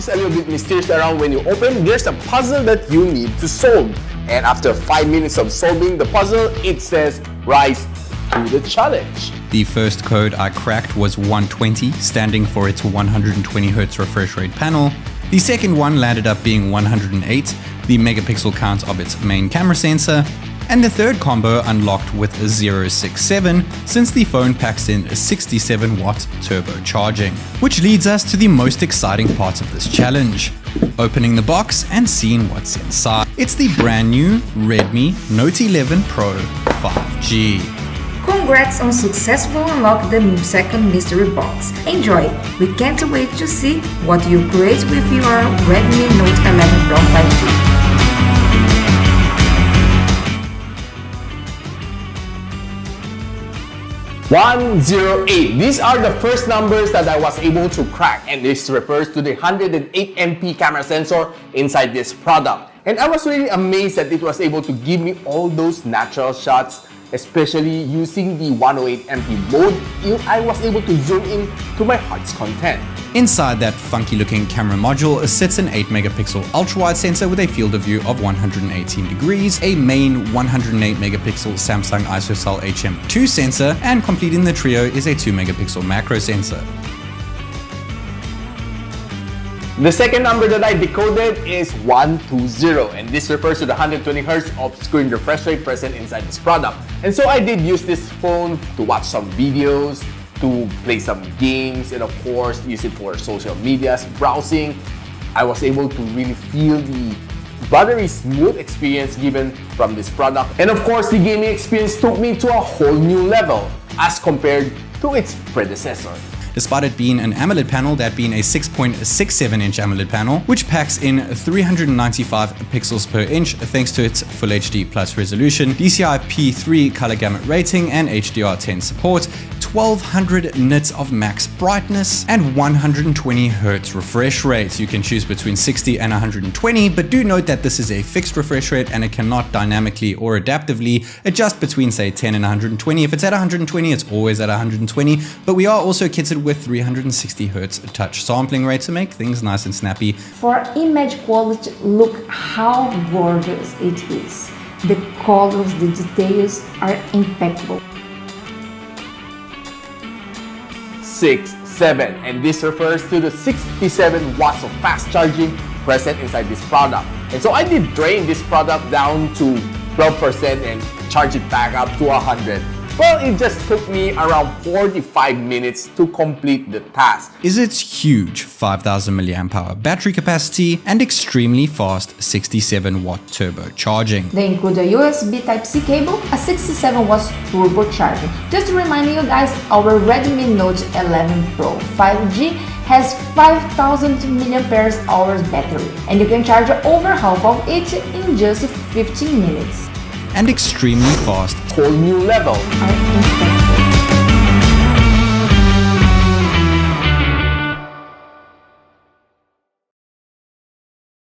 looks a little bit mysterious around when you open, there's a puzzle that you need to solve. And after 5 minutes of solving the puzzle, it says, rise to the challenge. The first code I cracked was 120, standing for its 120Hz refresh rate panel. The second one landed up being 108, the megapixel count of its main camera sensor. And the third combo unlocked with 067, since the phone packs in a 67-watt turbo charging. Which leads us to the most exciting part of this challenge: opening the box and seeing what's inside. It's the brand new Redmi Note 11 Pro 5G. Congrats on successfully unlocking the second mystery box. Enjoy! We can't wait to see what you create with your Redmi Note 11 Pro 5G. "108. These are the first numbers that I was able to crack, and this refers to the 108MP camera sensor inside this product. And I was really amazed that it was able to give me all those natural shots, especially using the 108MP mode. I was able to zoom in to my heart's content. Inside that funky looking camera module sits an 8-megapixel ultra-wide sensor with a field of view of 118 degrees, a main 108-megapixel Samsung ISOCELL HM2 sensor, and completing the trio is a 2-megapixel macro sensor. The second number that I decoded is 120, and this refers to the 120Hz of screen refresh rate present inside this product. And so I did use this phone to watch some videos, to play some games, and of course use it for social medias, browsing. I was able to really feel the buttery smooth experience given from this product. And of course, the gaming experience took me to a whole new level as compared to its predecessor. Despite it being an AMOLED panel, that being a 6.67-inch AMOLED panel, which packs in 395 pixels per inch thanks to its Full HD Plus resolution, DCI P3 color gamut rating and HDR10 support, 1200 nits of max brightness, and 120 Hz refresh rate. You can choose between 60 and 120, but do note that this is a fixed refresh rate and it cannot dynamically or adaptively adjust between, say, 10 and 120. If it's at 120, it's always at 120, but we are also kitted with 360 Hz touch sampling rate to make things nice and snappy. For image quality, look how gorgeous it is. The colors, the details are impeccable. 6, 7, and this refers to the 67 watts of fast charging present inside this product. And so I did drain this product down to 12% and charge it back up to 100. Well, it just took me around 45 minutes to complete the task. Is its huge 5000 mAh battery capacity and extremely fast 67-watt turbo charging. They include a USB Type-C cable, a 67 watts turbo charger. Just to remind you guys, our Redmi Note 11 Pro 5G has 5000 mAh battery, and you can charge over half of it in just 15 minutes. And extremely fast. Whole new level.